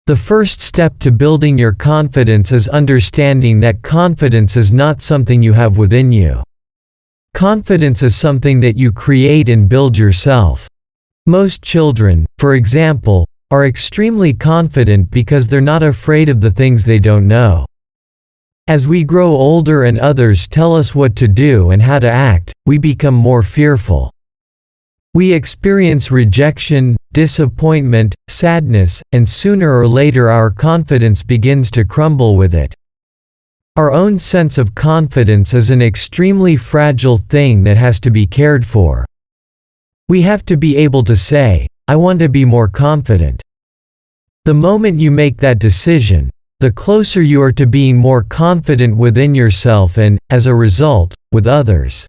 The first step to building your confidence is understanding that confidence is not something you have within you. Confidence is something that you create and build yourself. Most children, for example, are extremely confident because they're not afraid of the things they don't know. As we grow older and others tell us what to do and how to act, we become more fearful. We experience rejection, disappointment, sadness, and sooner or later our confidence begins to crumble with it. Our own sense of confidence is an extremely fragile thing that has to be cared for. We have to be able to say, "I want to be more confident." The moment you make that decision, the closer you are to being more confident within yourself and, as a result, with others.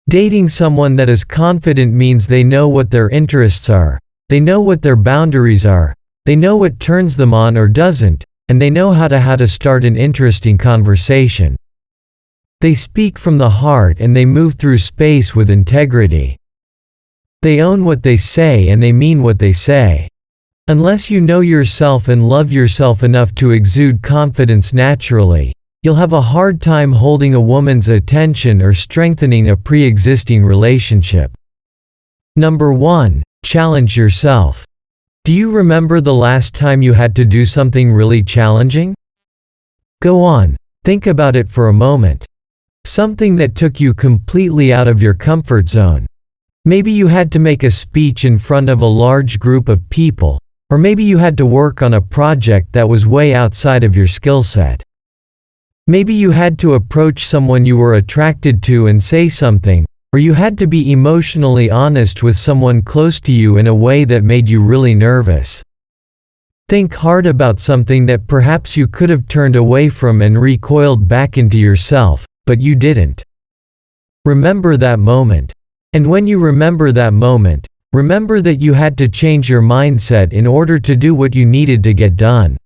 Dating someone that is confident means they know what their interests are, they know what their boundaries are, they know what turns them on or doesn't, and they know how to start an interesting conversation. They speak from the heart and they move through space with integrity. They own what they say and they mean what they say. Unless you know yourself and love yourself enough to exude confidence naturally, you'll have a hard time holding a woman's attention or strengthening a pre-existing relationship. Number 1. Challenge yourself. Do you remember the last time you had to do something really challenging? Go on, think about it for a moment. Something that took you completely out of your comfort zone. Maybe you had to make a speech in front of a large group of people, or maybe you had to work on a project that was way outside of your skill set. Maybe you had to approach someone you were attracted to and say something, or you had to be emotionally honest with someone close to you in a way that made you really nervous. Think hard about something that perhaps you could have turned away from and recoiled back into yourself, but you didn't. Remember that moment. And when you remember that moment, remember that you had to change your mindset in order to do what you needed to get done.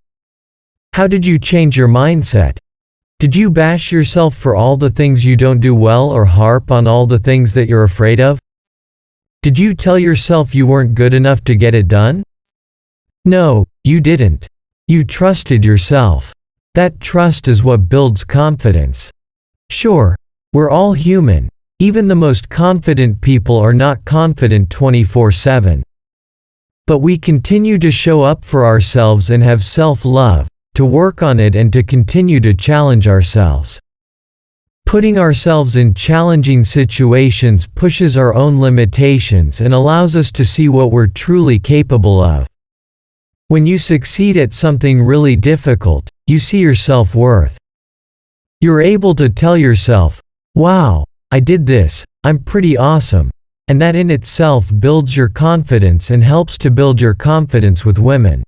How did you change your mindset? Did you bash yourself for all the things you don't do well or harp on all the things that you're afraid of? Did you tell yourself you weren't good enough to get it done? No, you didn't. You trusted yourself. That trust is what builds confidence. Sure, we're all human. Even the most confident people are not confident 24/7. But we continue to show up for ourselves and have self-love, to work on it and to continue to challenge ourselves. Putting ourselves in challenging situations pushes our own limitations and allows us to see what we're truly capable of. When you succeed at something really difficult, you see your self-worth. You're able to tell yourself, "Wow, I did this, I'm pretty awesome," and that in itself builds your confidence and helps to build your confidence with women.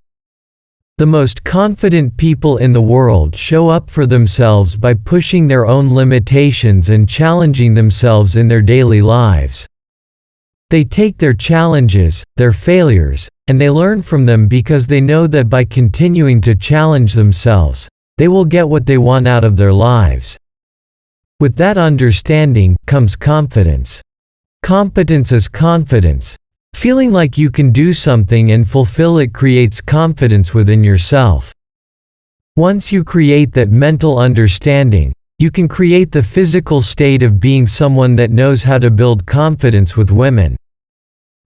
The most confident people in the world show up for themselves by pushing their own limitations and challenging themselves in their daily lives. They take their challenges, their failures, and they learn from them because they know that by continuing to challenge themselves, they will get what they want out of their lives. With that understanding comes confidence. Competence is confidence. Feeling like you can do something and fulfill it creates confidence within yourself. Once you create that mental understanding, you can create the physical state of being someone that knows how to build confidence with women.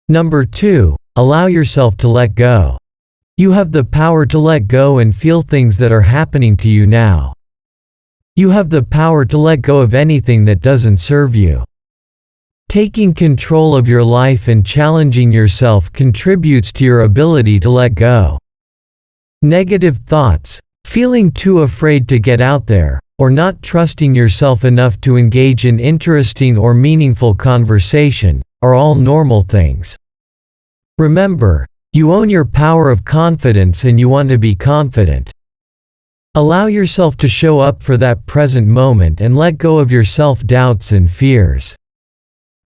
Number 2, allow yourself to let go. You have the power to let go and feel things that are happening to you now. You have the power to let go of anything that doesn't serve you. Taking control of your life and challenging yourself contributes to your ability to let go. Negative thoughts, feeling too afraid to get out there, or not trusting yourself enough to engage in interesting or meaningful conversation, are all normal things. Remember, you own your power of confidence and you want to be confident. Allow yourself to show up for that present moment and let go of your self-doubts and fears.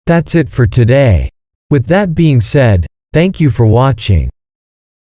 That's it for today. With that being said, thank you for watching.